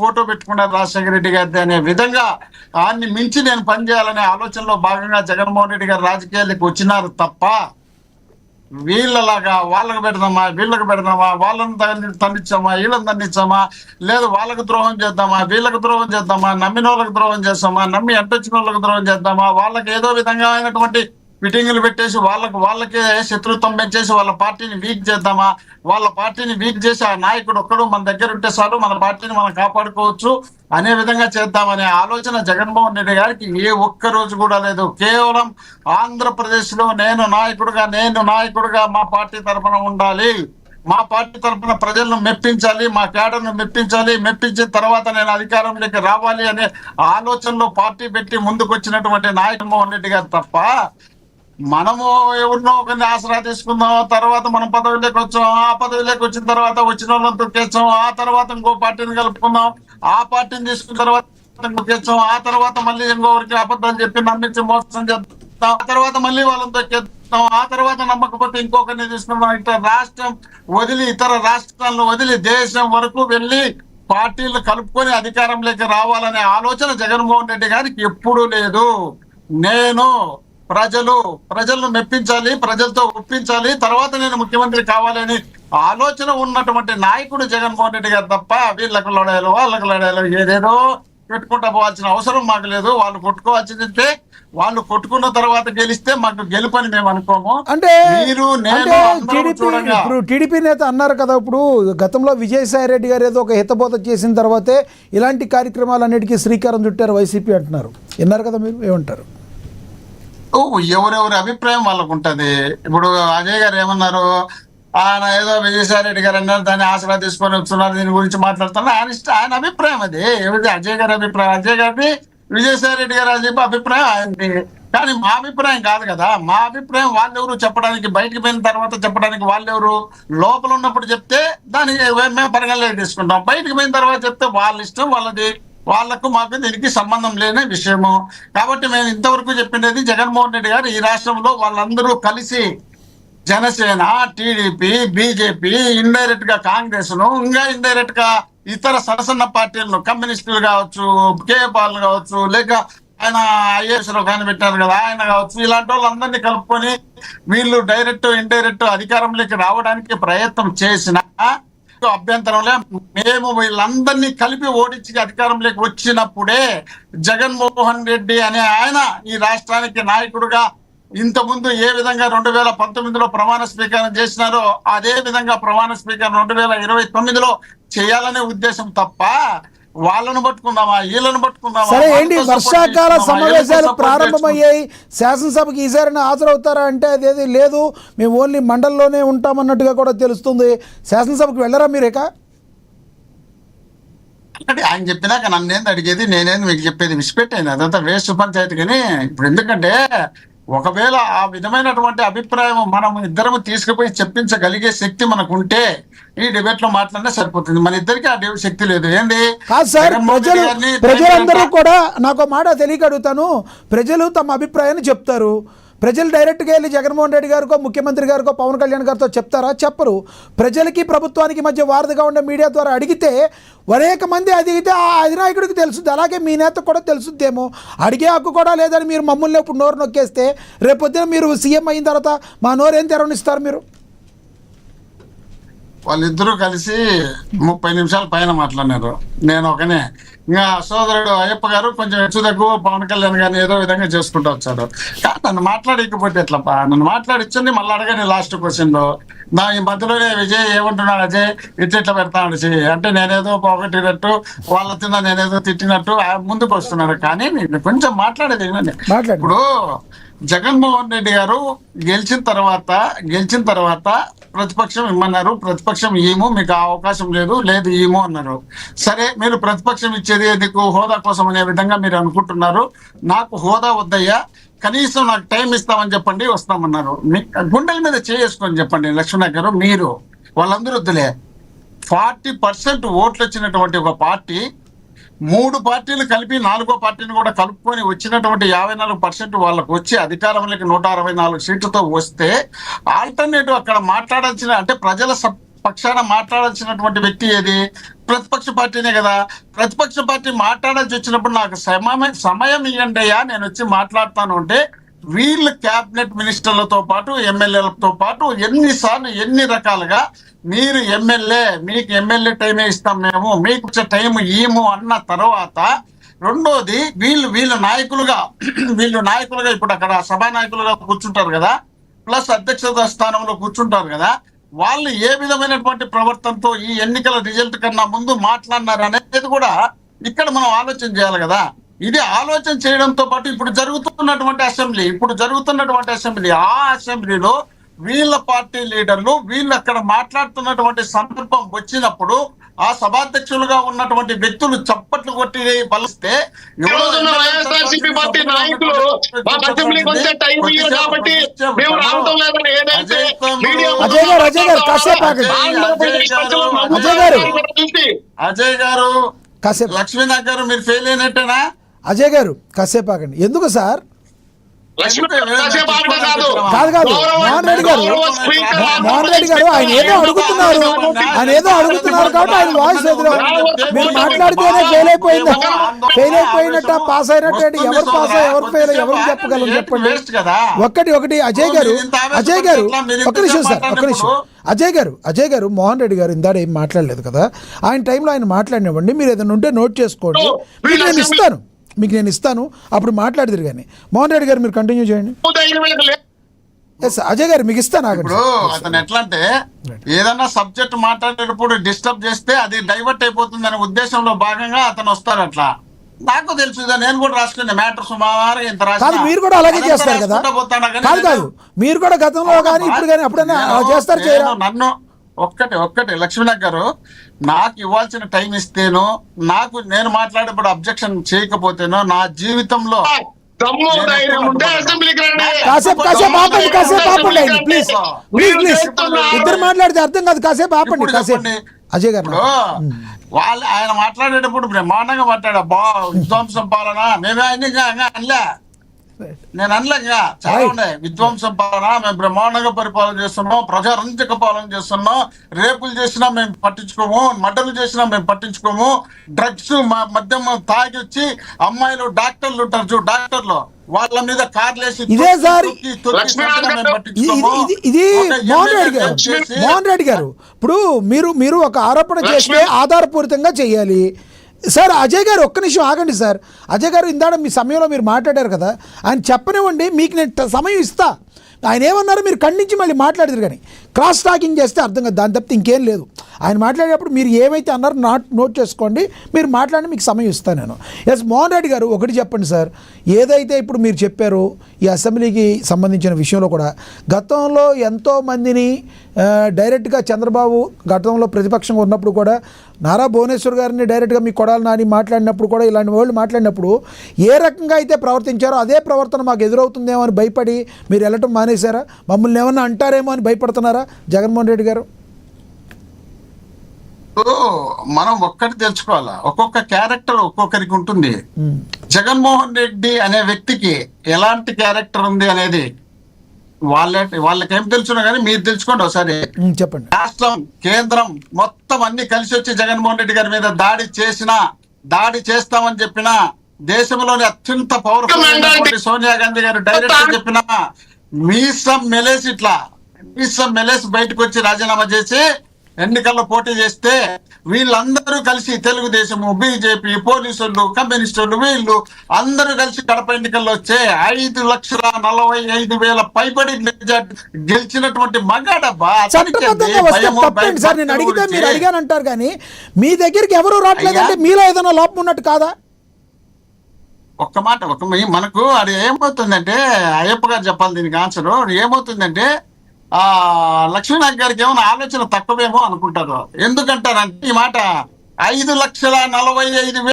Photo పెట్టుకున్నారు రాజశేఖర రెడ్డి గారిది అనే విధంగా ఆయన్ని మించి నేను పనిచేయాలనే ఆలోచనలో భాగంగా జగన్మోహన్ రెడ్డి గారు రాజకీయాలకు వచ్చినారు తప్ప వీళ్ళలాగా వాళ్ళకు పెడదామా వీళ్ళకి పెడదామా వాళ్ళని తండించామా వీళ్ళని తండించామా లేదు వాళ్ళకు ద్రోహం చేద్దామా వీళ్ళకి ద్రోహం చేద్దామా నమ్మిన వాళ్ళకి ద్రోహం చేస్తామా నమ్మి అంటొచ్చిన వాళ్ళకి ద్రోహం చేద్దామా వాళ్ళకి ఏదో విధంగా అయినటువంటి మీటింగులు పెట్టేసి వాళ్ళకే శత్రుత్వం పెంచేసి వాళ్ళ పార్టీని వీక్ చేద్దామా వాళ్ళ పార్టీని వీక్ చేసి ఆ నాయకుడు ఒక్కడు మన దగ్గర ఉంటే చాలు మన పార్టీని మనం కాపాడుకోవచ్చు అనే విధంగా చేద్దామనే ఆలోచన జగన్మోహన్ రెడ్డి గారికి ఏ ఒక్క రోజు కూడా లేదు. కేవలం ఆంధ్రప్రదేశ్ లో నేను నాయకుడుగా మా పార్టీ తరఫున ఉండాలి, మా పార్టీ తరఫున ప్రజలను మెప్పించాలి, మా కేడర్ను మెప్పించాలి, మెప్పించిన తర్వాత నేను అధికారంలోకి రావాలి అనే ఆలోచనలో పార్టీ పెట్టి ముందుకు వచ్చినటువంటి నాయకుడు మోహన్ రెడ్డి గారు తప్ప మనము ఎవరినో ఒకరిని ఆసరా తీసుకుందాం, తర్వాత మనం పదవిలోకి వచ్చాం, ఆ పదవిలోకి వచ్చిన తర్వాత వచ్చిన వాళ్ళని తొక్కేచ్చాం, ఆ తర్వాత ఇంకో పార్టీని కలుపుకుందాం, ఆ పార్టీని తీసుకున్న తర్వాత తొక్కేచ్చాం, ఆ తర్వాత మళ్ళీ ఇంకొకరికి అబద్ధాలు చెప్పి నమ్మించి మోసం చేద్దాం, ఆ తర్వాత మళ్ళీ వాళ్ళని తొక్కేస్తాం, ఆ తర్వాత నమ్మకపోతే ఇంకొకరిని తీసుకుందాం. ఇట్లా రాష్ట్రం వదిలి ఇతర రాష్ట్రాలను వదిలి దేశం వరకు వెళ్ళి పార్టీలు కలుపుకొని అధికారంలోకి రావాలనే ఆలోచన జగన్మోహన్ రెడ్డి గారికి ఎప్పుడూ లేదు. నేను ప్రజలను మెప్పించాలి, ప్రజలతో ఒప్పించాలి, తర్వాత నేను ముఖ్యమంత్రి కావాలని ఆలోచన ఉన్నటువంటి నాయకుడు జగన్మోహన్ రెడ్డి గారు తప్ప వీళ్ళకు లడాయలు వాళ్ళకు లడాయలు ఏదేదో పెట్టుకుంటా పోవాల్సిన అవసరం మాకు లేదు. వాళ్ళు కొట్టుకోవాల్సిందంటే వాళ్ళు కొట్టుకున్న తర్వాత గెలిస్తే మాకు గెలుపని మేము అనుకోము. అంటే చూడంగా ఇప్పుడు టీడీపీ నేత అన్నారు కదా, ఇప్పుడు గతంలో విజయసాయి రెడ్డి గారు ఏదో ఒక హితబోధ చేసిన తర్వాతే ఇలాంటి కార్యక్రమాలన్నిటికీ శ్రీకారం చుట్టారు వైసీపీ అంటున్నారు. విన్నారు కదా, మీరు ఏమంటారు? ఎవరెవరి అభిప్రాయం వాళ్ళకు ఉంటది. ఇప్పుడు అజయ్ గారు ఏమన్నారు, ఆయన ఏదో విజయసాయి రెడ్డి గారు అన్నారు, దాన్ని ఆసరా తీసుకొని వస్తున్నారు, దీని గురించి మాట్లాడుతున్నారు. ఆయన అభిప్రాయం అది. ఎవరిది? అజయ్ గారి అభిప్రాయం. అజయ్ గారిది, విజయసాయి రెడ్డి గారు చెప్పి అభిప్రాయం ఆయనది. కానీ మా అభిప్రాయం కాదు కదా. మా అభిప్రాయం వాళ్ళెవరు చెప్పడానికి, బయటికి పోయిన తర్వాత చెప్పడానికి వాళ్ళెవరు? లోపల ఉన్నప్పుడు చెప్తే దానికి మేము పరిగణలోకి తీసుకుంటాం, బయటికి పోయిన తర్వాత చెప్తే వాళ్ళ ఇష్టం వాళ్ళది, వాళ్లకు మాకు దీనికి సంబంధం లేని విషయము. కాబట్టి మేము ఇంతవరకు చెప్పినది, జగన్మోహన్ రెడ్డి గారు ఈ రాష్ట్రంలో వాళ్ళందరూ కలిసి జనసేన, టీడీపీ, బీజేపీ, ఇండైరెక్ట్ గా కాంగ్రెస్ ను, ఇంకా ఇండైరెక్ట్ గా ఇతర సన్న పార్టీలను, కమ్యూనిస్టులు కావచ్చు, కేపాల్ కావచ్చు, లేక ఆయన ఐఏఎస్ లో కానీ పెట్టారు కదా ఆయన కావచ్చు, ఇలాంటి వాళ్ళందరినీ కలుపుకొని వీళ్ళు డైరెక్ట్ ఇండైరెక్ట్ అధికారంలోకి రావడానికి ప్రయత్నం చేసిన అభ్యంతరంలో మేము వీళ్ళందరినీ కలిపి ఓడించి అధికారంలోకి వచ్చినప్పుడే జగన్మోహన్ రెడ్డి అనే ఆయన ఈ రాష్ట్రానికి నాయకుడుగా ఇంతకుముందు ఏ విధంగా 2019లో ప్రమాణ స్వీకారం చేసినారో అదే విధంగా ప్రమాణ స్వీకారం 2029లో చేయాలనే ఉద్దేశం తప్ప వాళ్ళను పట్టుకుందామా వీళ్ళను పట్టుకుందామా. సరే ఏంటి, వర్షాకాల సమావేశాలు ప్రారంభమయ్యాయి, శాసనసభకి ఈసారి హాజరవుతారా అంటే అదేది లేదు, మేము ఓన్లీ మండలంలోనే ఉంటామన్నట్టుగా కూడా తెలుస్తుంది. శాసనసభకు వెళ్ళరా మీరేక? అంటే ఆయన చెప్పినాక నన్నేంది అడిగేది, నేనేంది మీకు చెప్పేది? విసిపెట్టాను, అదంతా వేస్ట్ పంచాయతీ. కానీ ఇప్పుడు ఎందుకంటే ఒకవేళ ఆ విధమైనటువంటి అభిప్రాయం మనం ఇద్దరము తీసుకుపోయి చెప్పించగలిగే శక్తి మనకు ఉంటే ఈ డిబేట్ లో మాట్లాడినా సరిపోతుంది. మన ఇద్దరికి ఆ శక్తి లేదు. ఏంది కాదు సార్, ప్రజలందరూ కూడా నాకు మాట తెలియక అడుగుతాను, ప్రజలు తమ అభిప్రాయాన్ని చెప్తారు. ప్రజలు డైరెక్ట్గా వెళ్ళి జగన్మోహన్ రెడ్డి గారికో, ముఖ్యమంత్రి గారికో, పవన్ కళ్యాణ్ గారితో చెప్తారా? చెప్పరు. ప్రజలకి ప్రభుత్వానికి మధ్య వారధిగా ఉండే మీడియా ద్వారా అడిగితే అనేక మంది అడిగితే ఆ అధినాయకుడికి తెలుస్తుంది, అలాగే మీ నేతకు కూడా తెలుస్తుందేమో. అడిగే హక్కు కూడా లేదని మీరు మమ్మల్ని ఇప్పుడు నోరు నొక్కేస్తే రేపొద్దున మీరు సీఎం అయిన తర్వాత మా నోరు ఏం తెరవనిస్తారు మీరు? వాళ్ళిద్దరూ కలిసి 30 నిమిషాల పైన మాట్లాడినారు. నేను ఒకనే. ఇంకా సోదరుడు అయ్యప్ప గారు కొంచెం హెచ్చు తక్కువ పవన్ కళ్యాణ్ గారిని ఏదో విధంగా చేసుకుంటూ వచ్చాడు. కానీ నన్ను మాట్లాడకపోతే ఎట్లప్ప? నన్ను మాట్లాడిచ్చండి, మళ్ళీ అడగని లాస్ట్ క్వశ్చన్ లో నా ఈ మధ్యలోనే విజయ్ ఏమంటున్నాడు, అజయ్ ఇట్లా పెడతాడు అంటే నేనేదో పొగట్టినట్టు, వాళ్ళ తిన్న నేనేదో తిట్టినట్టు ముందుకు వస్తున్నాడు. కానీ నేను కొంచెం మాట్లాడేది ఏమండి, ఇప్పుడు జగన్మోహన్ రెడ్డి గారు గెలిచిన తర్వాత ప్రతిపక్షం ఇమ్మన్నారు, ప్రతిపక్షం ఏమో మీకు అవకాశం లేదు ఏమో అన్నారు. సరే, మీరు ప్రతిపక్షం ఇచ్చేది ఎందుకు? హోదా కోసం అనే విధంగా మీరు అనుకుంటున్నారు. నాకు హోదా వద్దయ్యా, కనీసం నాకు టైం ఇస్తామని చెప్పండి, వస్తామన్నారు. గుండెల మీద చేసుకొని చెప్పండి లక్ష్మణ గారు. మీరు వాళ్ళందరూ వద్దులే, 40% ఓట్లు వచ్చినటువంటి ఒక పార్టీ 3 పార్టీలు కలిపి 4వ పార్టీని కూడా కలుపుకొని వచ్చినటువంటి 54% వాళ్ళకు వచ్చి అధికారంలోకి 164 సీట్లతో వస్తే ఆల్టర్నేటివ్ అక్కడ మాట్లాడాల్సిన, అంటే పక్షాన మాట్లాడాల్సినటువంటి వ్యక్తి ఏది? ప్రతిపక్ష పార్టీనే కదా. ప్రతిపక్ష పార్టీ మాట్లాడాల్సి వచ్చినప్పుడు నాకు సమయం ఇవ్వండి అయ్యా, నేను వచ్చి మాట్లాడతాను అంటే వీళ్ళు క్యాబినెట్ మినిస్టర్లతో పాటు ఎమ్మెల్యేలతో పాటు ఎన్నిసార్లు ఎన్ని రకాలుగా మీరు ఎమ్మెల్యే, మీకు ఎమ్మెల్యే టైమే ఇస్తాం మేము, మీకు వచ్చే టైం ఇయ్యము అన్న తర్వాత రెండోది వీళ్ళు నాయకులుగా ఇప్పుడు అక్కడ సభా నాయకులుగా కూర్చుంటారు కదా, ప్లస్ అధ్యక్ష స్థానంలో కూర్చుంటారు కదా, వాళ్ళు ఏ విధమైనటువంటి ప్రవర్తనతో ఈ ఎన్నికల రిజల్ట్ కన్నా ముందు మాట్లాడినారు అనేది కూడా ఇక్కడ మనం ఆలోచన చేయాలి కదా. ఇది ఆలోచన చేయడంతో పాటు ఇప్పుడు జరుగుతున్నటువంటి అసెంబ్లీ ఆ అసెంబ్లీలో వీళ్ళ పార్టీ లీడర్లు వీళ్ళు అక్కడ మాట్లాడుతున్నటువంటి సందర్భం వచ్చినప్పుడు ఆ సభాధ్యక్షులుగా ఉన్నటువంటి వ్యక్తులు చప్పట్లు కొట్టి బలిస్తే వైఎస్ఆర్సీపీ పార్టీ నాయకులు అసెంబ్లీకి వచ్చే టైం ఇయ్యరు కాబట్టి మేము రావడం లేదని ఏదైతే అజయ్ గారు కాసేపు ఆగండి. అజయ్ గారు కాసేపు లక్ష్మీనాథ్ గారు మీరు ఫెయిల్ అయినట్టేనా? అజయ్ గారు కాసేపు ఆగండి. ఎందుకు సార్? కాదు మోహన్ రెడ్డి గారు ఆయన ఏదో అడుగుతున్నారు కాబట్టి ఆయన వాయిస్ ఎదురు మీరు మాట్లాడితేనే ఫెయిల్ అయిపోయినట్ట పాస్ అయినట్టు ఎవరు పాస్ ఎవరు ఫెయిల్ ఎవరు చెప్పగలరు చెప్పండి. ఒకటి అజయ్ గారు ఒక్క నిమిషం సార్, ఒక్క నిమిషం. అజయ్ గారు మోహన్ రెడ్డి గారు ఇందాడ ఏం మాట్లాడలేదు కదా, ఆయన టైంలో ఆయన మాట్లాడినవ్వండి. మీరు ఏదైనా ఉంటే నోట్ చేసుకోండి, మీకు నేను ఇస్తాను అప్పుడు మాట్లాడదురు. కానీ మోహన్ రెడ్డి గారు మీరు కంటిన్యూ చేయండి. అజయ్ గారు మీకు ఇస్తాను. ఇప్పుడు అతను ఎట్లా అంటే ఏదన్నా సబ్జెక్ట్ మాట్లాడేటప్పుడు డిస్టర్బ్ చేస్తే అది డైవర్ట్ అయిపోతుంది అనే ఉద్దేశంలో భాగంగా అతను వస్తారు. అట్లా నాకు తెలుసు, నేను కూడా రాసుకునే మ్యాటర్ సుమారు ఇంత రాదు. మీరు కూడా అలాగే చేస్తారు కదా? కాదు మీరు కూడా గతంలో కానీ ఇప్పుడు కానీ అప్పుడైనా చేస్తారు చేయరా? నన్ను ఒక్కటి లక్ష్మీనాథ్ గారు నాకు ఇవ్వాల్సిన టైం ఇస్తేనో నేను మాట్లాడేప్పుడు అబ్జెక్షన్ చేయకపోతేనో నా జీవితంలో ఇద్దరు మాట్లాడితే అర్థం కాదు. కాసేపు ఆపండి. అజయ్ గారు ఆయన మాట్లాడేటప్పుడు బ్రహ్మాండంగా మాట్లాడా, విధ్వంసం పాలన మేమే అనలే, నేను అనలేగా చాలా ఉన్నాయి. విధ్వంసం పాలన మేము బ్రహ్మాండంగా పరిపాలన చేస్తున్నాం, ప్రజారంజక పాలన చేస్తున్నాం, రేపులు చేసినా మేము పట్టించుకోము, మర్డర్లు చేసినా మేము పట్టించుకోము, డ్రగ్స్ మద్యం తాగి వచ్చి అమ్మాయిలు డాక్టర్లు ఉంటారు చూడు, డాక్టర్లు వాళ్ళ మీద కార్లేసి ఇదే సార్ ఇది మోహన్ రెడ్డి గారు ఇప్పుడు మీరు ఒక ఆరోపణ చేస్తే ఆధారపూరితంగా చేయాలి సార్. అజయ్ గారు ఒక్క నిమిషం ఆగండి సార్. అజయ్ గారు ఇందాక మీ సమయంలో మీరు మాట్లాడారు కదా, ఆయన చెప్పనివ్వండి, మీకు నేను సమయం ఇస్తా. ఆయన ఏమన్నారు మీరు ఖండించి మళ్ళీ మాట్లాడతారు, కానీ క్రాస్ టాకింగ్ చేస్తే అర్థం కాదు, దాని తప్పితే ఇంకేం లేదు. ఆయన మాట్లాడేటప్పుడు మీరు ఏమైతే అన్నారో నోట్ చేసుకోండి, మీరు మాట్లాడి మీకు సమయం ఇస్తాను నేను. ఎస్ మోహన్ రెడ్డి గారు ఒకటి చెప్పండి సార్, ఏదైతే ఇప్పుడు మీరు చెప్పారో ఈ అసెంబ్లీకి సంబంధించిన విషయంలో కూడా గతంలో ఎంతోమందిని డైరెక్ట్గా చంద్రబాబు గతంలో ప్రతిపక్షంగా ఉన్నప్పుడు కూడా నారా భువనేశ్వర్ గారిని డైరెక్ట్గా మీ కొడాలి నాని మాట్లాడినప్పుడు కూడా ఇలాంటి వాళ్ళు మాట్లాడినప్పుడు ఏ రకంగా అయితే ప్రవర్తించారో అదే ప్రవర్తన మాకు ఎదురవుతుందేమో అని భయపడి మీరు వెళ్ళటం మానేశారా? మమ్మల్ని ఏమన్నా అంటారేమో అని భయపడుతున్నారా జగన్మోహన్ రెడ్డి గారు? మనం ఒక్కటి తెలుసుకోవాలా, ఒక్కొక్క క్యారెక్టర్ ఒక్కొక్కరికి ఉంటుంది. జగన్మోహన్ రెడ్డి అనే వ్యక్తికి ఎలాంటి క్యారెక్టర్ ఉంది అనేది వాళ్ళకేం తెలుసున్నా కానీ మీరు తెలుసుకోండి ఒకసారి. చెప్పండి. రాష్ట్రం కేంద్రం మొత్తం అన్ని కలిసి వచ్చి జగన్మోహన్ రెడ్డి గారి మీద దాడి చేస్తామని చెప్పిన దేశంలోని అత్యంత పవర్ఫుల్ సోనియా గాంధీ గారు డైరెక్ట్ చెప్పిన మీసం మెలేసి బయటకు వచ్చి రాజీనామా చేసి ఎన్నికల్లో పోటీ చేస్తే వీళ్ళందరూ కలిసి తెలుగుదేశము, బీజేపీ, పోలీసులు, కమ్యూనిస్టులు వీళ్ళు అందరూ కలిసి కడప ఎన్నికల్లో వచ్చే 5,45,000 పైబడి గెలిచినటువంటి మగాడబ్బా. సార్ నేను అడిగితే మీరు అడిగానంటారు కానీ మీ దగ్గరికి ఎవరు రావట్లేదంటే మీలో ఏదైనా లోపం ఉన్నట్టు కాదా? ఒక్క మాట మనకు అది ఏమవుతుందంటే అయ్యప్ప గారు చెప్పాలి దీనికి ఆన్సర్. ఏమవుతుందంటే లక్ష్మీనాథ్ గారికి ఏమైనా ఆలోచన తక్కువేమో అనుకుంటారు. ఎందుకంటారంటే ఈ మాట 5,45,000